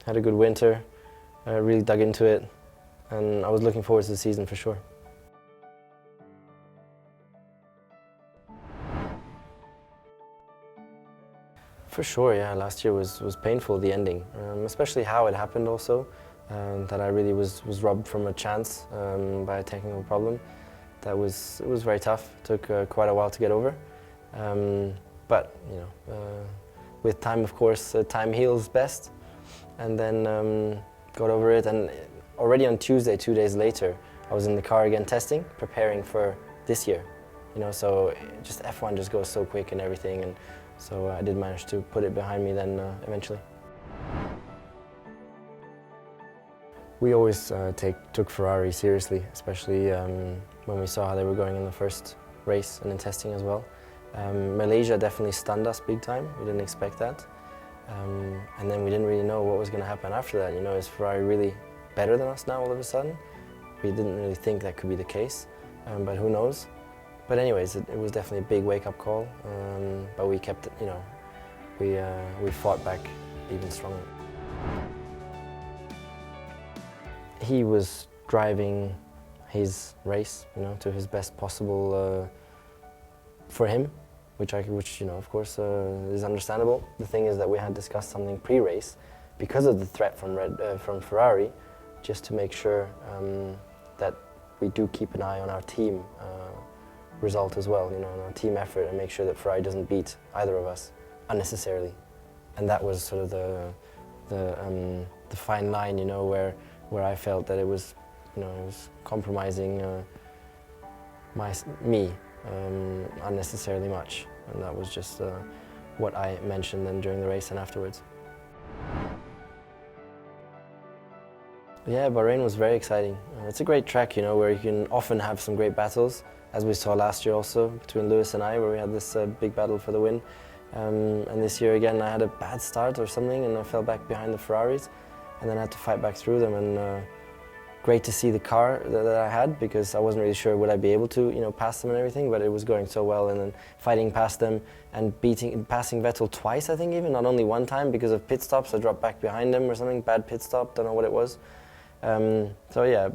Had a good winter, really dug into it, and I was looking forward to the season for sure. For sure, yeah. Last year was painful, the ending, especially how it happened also. That I really was robbed from a chance by a technical problem. It was very tough. It took quite a while to get over. But you know, with time, of course, time heals best. And then got over it. And already on Tuesday, 2 days later, I was in the car again testing, preparing for this year. You know, so just F1 just goes so quick and everything. And so I did manage to put it behind me then eventually. We always took Ferrari seriously, especially when we saw how they were going in the first race and in testing as well. Malaysia definitely stunned us big time. We didn't expect that. And then we didn't really know what was going to happen after that. You know, is Ferrari really better than us now all of a sudden? We didn't really think that could be the case, but who knows? But anyways, it was definitely a big wake-up call, but we kept it, you know, we fought back even stronger. He was driving his race, you know, to his best possible for him, which you know, of course, is understandable. The thing is that we had discussed something pre-race because of the threat from Ferrari, just to make sure that we do keep an eye on our team result as well, you know, on our team effort, and make sure that Ferrari doesn't beat either of us unnecessarily. And that was sort of the fine line, you know, where I felt that it was, you know, it was compromising me unnecessarily much, and that was just what I mentioned then during the race and afterwards. Yeah, Bahrain was very exciting. It's a great track, you know, where you can often have some great battles, as we saw last year also between Lewis and I, where we had this big battle for the win. And this year again, I had a bad start or something, and I fell back behind the Ferraris, and then I had to fight back through them. And great to see the car that I had, because I wasn't really sure would I be able to, you know, pass them and everything, but it was going so well, and then fighting past them and passing Vettel twice, I think, even, not only one time because of pit stops. I dropped back behind him or something, bad pit stop, don't know what it was. So yeah,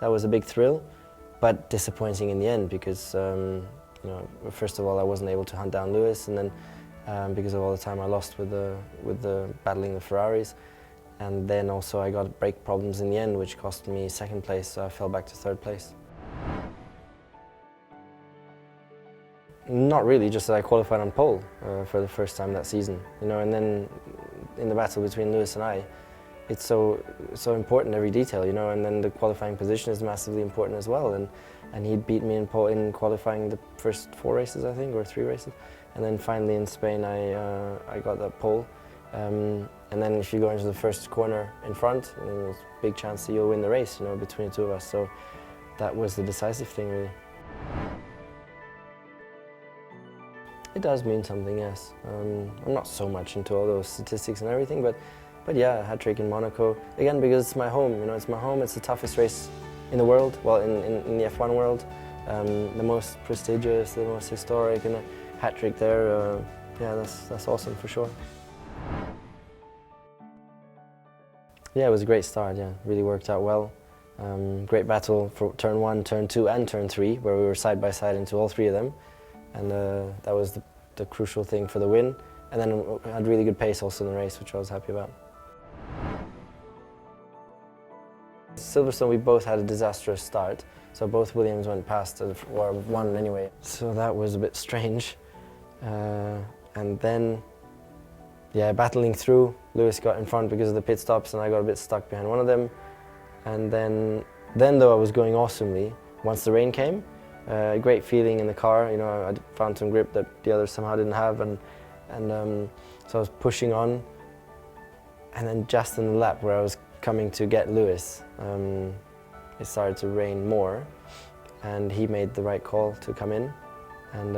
that was a big thrill, but disappointing in the end because, you know, first of all, I wasn't able to hunt down Lewis, and then because of all the time I lost with the battling the Ferraris. And then also I got brake problems in the end, which cost me second place, so I fell back to third place. Not really, just that I qualified on pole for the first time that season, you know, and then in the battle between Lewis and I, it's so important, every detail, you know, and then the qualifying position is massively important as well, and he beat me in qualifying the first 4 races, I think, or 3 races, and then finally in Spain I got that pole. And then if you go into the first corner in front, there's a big chance that you'll win the race, you know, between the two of us. So that was the decisive thing, really. It does mean something, yes. I'm not so much into all those statistics and everything, but yeah, a hat-trick in Monaco. Again, because it's my home, you know, it's my home, it's the toughest race in the world, well, in the F1 world. The most prestigious, the most historic, and a hat-trick there, yeah, that's awesome for sure. Yeah, it was a great start, yeah, really worked out well. Great battle for turn 1, turn 2 and turn 3, where we were side by side into all 3 of them. And that was the crucial thing for the win. And then we had really good pace also in the race, which I was happy about. Silverstone, we both had a disastrous start, so both Williams went past, or won anyway. So that was a bit strange. And then, yeah, battling through, Lewis got in front because of the pit stops, and I got a bit stuck behind one of them. And then though I was going awesomely, once the rain came, a great feeling in the car. You know, I found some grip that the others somehow didn't have, and so I was pushing on. And then just in the lap where I was coming to get Lewis, it started to rain more, and he made the right call to come in, and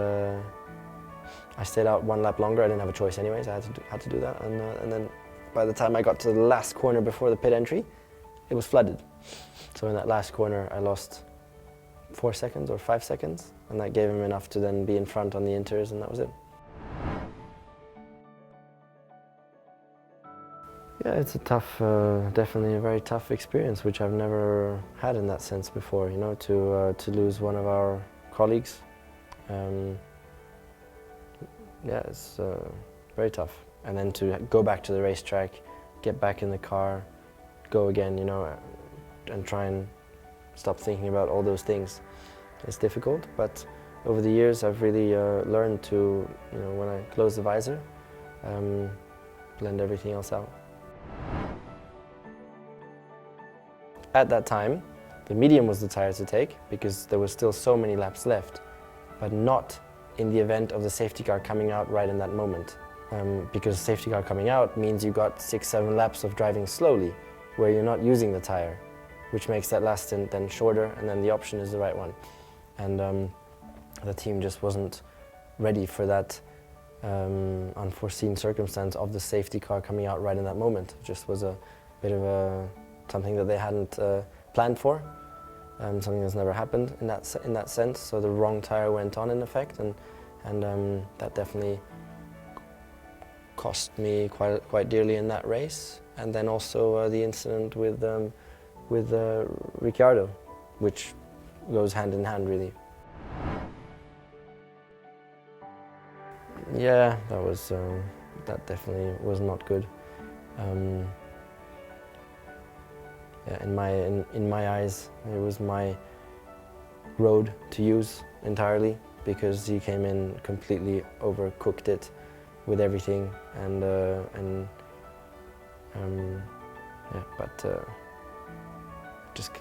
I stayed out 1 lap longer. I didn't have a choice anyways. I had to do that, and then by the time I got to the last corner before the pit entry, it was flooded. So in that last corner, I lost 4 seconds or 5 seconds, and that gave him enough to then be in front on the inters, and that was it. Yeah, it's a tough, definitely a very tough experience, which I've never had in that sense before. You know, to lose one of our colleagues. Yeah, it's very tough. And then to go back to the racetrack, get back in the car, go again, you know, and try and stop thinking about all those things. It's difficult, but over the years I've really learned to, you know, when I close the visor, blend everything else out. At that time, the medium was the tire to take because there was still so many laps left, but not in the event of the safety car coming out right in that moment. Because safety car coming out means you got 6-7 laps of driving slowly, where you're not using the tire, which makes that last stint then shorter, and then the option is the right one. And the team just wasn't ready for that unforeseen circumstance of the safety car coming out right in that moment. It just was a bit of something that they hadn't planned for, something that's never happened in that sense. So the wrong tire went on in effect, and that definitely cost me quite dearly in that race. And then also the incident with Ricciardo, which goes hand in hand really. Yeah, that definitely was not good. Yeah, in my eyes, it was my road to use entirely, because he came in completely overcooked it with everything, and yeah, but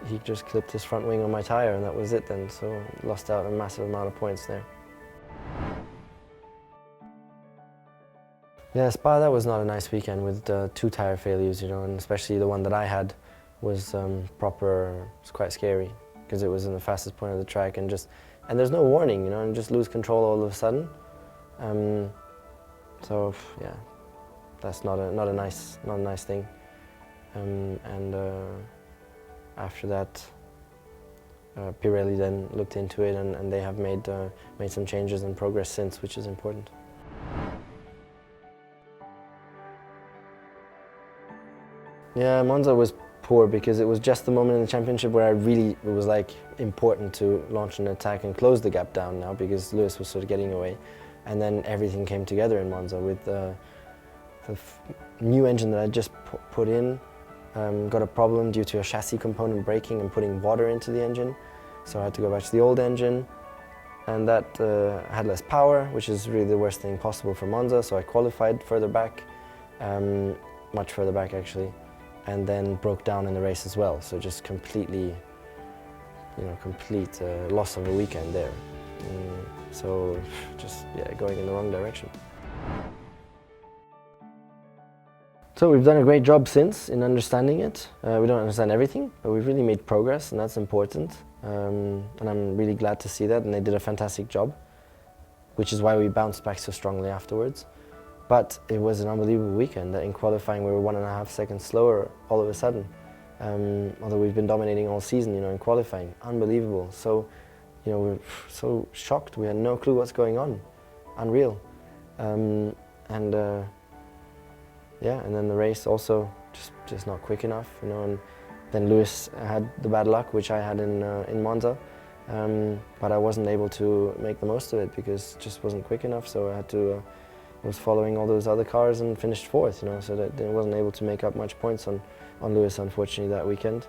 he just clipped his front wing on my tire, and that was it then. So lost out a massive amount of points there. Yeah, Spa, that was not a nice weekend with 2 tire failures, you know, and especially the one that I had was was quite scary, because it was in the fastest point of the track, and there's no warning, you know, and just lose control all of a sudden. So yeah, that's not a nice thing. After that, Pirelli then looked into it, and they have made some changes and progress since, which is important. Yeah, Monza was poor because it was just the moment in the championship where it was like important to launch an attack and close the gap down now, because Lewis was sort of getting away. And then everything came together in Monza with the new engine that I just put in. Got a problem due to a chassis component breaking and putting water into the engine. So I had to go back to the old engine, and that had less power, which is really the worst thing possible for Monza. So I qualified further back, much further back actually, and then broke down in the race as well. So just completely, you know, complete loss of a weekend there. So just, yeah, going in the wrong direction. So we've done a great job since in understanding it. We don't understand everything, but we've really made progress, and that's important. And I'm really glad to see that, and they did a fantastic job, which is why we bounced back so strongly afterwards. But it was an unbelievable weekend that in qualifying we were 1.5 seconds slower all of a sudden. Although we've been dominating all season, you know, in qualifying. Unbelievable. So, you know, we're so shocked. We had no clue what's going on. Unreal. Yeah, and then the race also just not quick enough, you know. And then Lewis had the bad luck, which I had in Monza, but I wasn't able to make the most of it because it just wasn't quick enough. So I had to was following all those other cars and finished 4th, you know. So that I wasn't able to make up much points on Lewis, unfortunately, that weekend.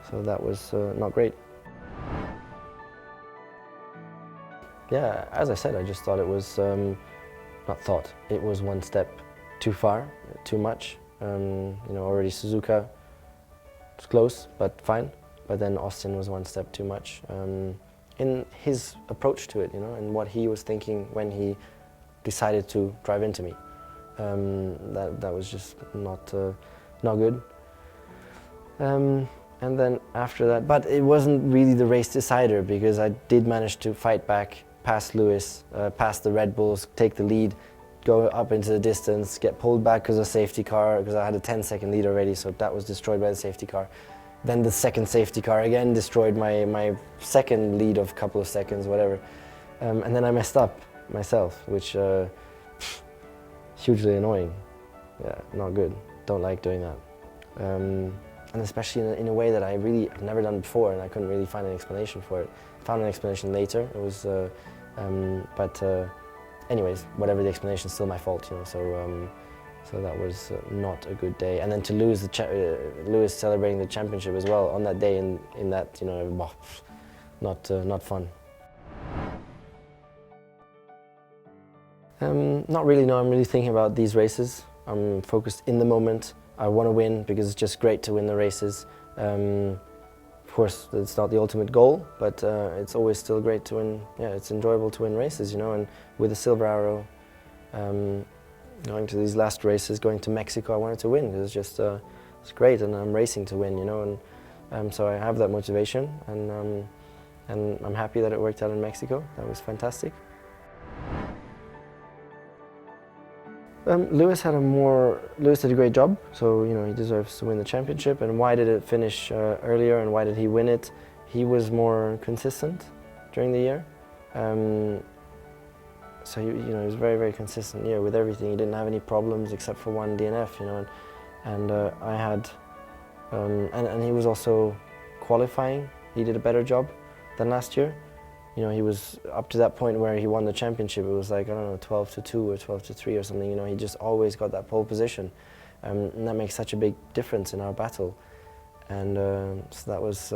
So that was not great. Yeah, as I said, I just thought it was it was one step too far, too much. You know, already Suzuka was close, but fine. But then Austin was one step too much in his approach to it, you know, and what he was thinking when he decided to drive into me. That was just not good. And then after that, but it wasn't really the race decider, because I did manage to fight back, past Lewis, past the Red Bulls, take the lead, go up into the distance, get pulled back because of safety car, because I had a 10-second lead already, so that was destroyed by the safety car. Then the second safety car again destroyed my second lead of a couple of seconds, whatever. And then I messed up myself, which hugely annoying. Yeah, not good. don't like doing that. And especially in a way that I really have never done before, and I couldn't really find an explanation for it. Found an explanation later. It was, anyways, whatever the explanation, still my fault, you know. So that was not a good day. And then to lose Lewis celebrating the championship as well on that day, in that, you know, not fun. Not really. No, I'm really thinking about these races. I'm focused in the moment. I want to win because it's just great to win the races. Of course, it's not the ultimate goal, but it's always still great to win. Yeah, it's enjoyable to win races, you know. And with the Silver Arrow, going to these last races, going to Mexico, I wanted to win. It was just it's great, and I'm racing to win, you know. And so I have that motivation, and I'm happy that it worked out in Mexico. That was fantastic. Lewis did a great job, so you know he deserves to win the championship. And why did it finish earlier, and why did he win it? He was more consistent during the year, so he was a very, very consistent year with everything. He didn't have any problems except for one DNF, you know. And I had, and he was also qualifying. He did a better job than last year. You know, he was up to that point where he won the championship. It was like, I don't know, 12-2 or 12-3 or something. You know, he just always got that pole position, and that makes such a big difference in our battle. And so that was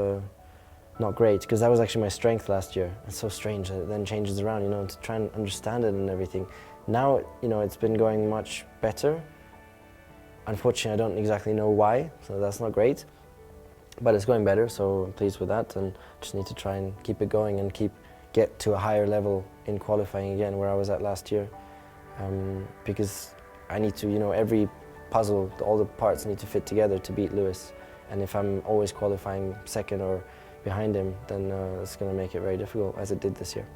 not great, because that was actually my strength last year. It's so strange that it then changes around, you know, to try and understand it and everything. Now, you know, it's been going much better. Unfortunately, I don't exactly know why, so that's not great. But it's going better, so I'm pleased with that, and just need to try and keep it going and get to a higher level in qualifying again, where I was at last year. Because I need to, you know, every puzzle, all the parts need to fit together to beat Lewis. And if I'm always qualifying second or behind him, then it's going to make it very difficult, as it did this year.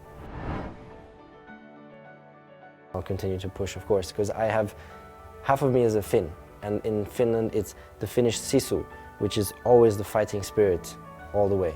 I'll continue to push, of course, because I have, half of me is a Finn, and in Finland it's the Finnish sisu, which is always the fighting spirit all the way.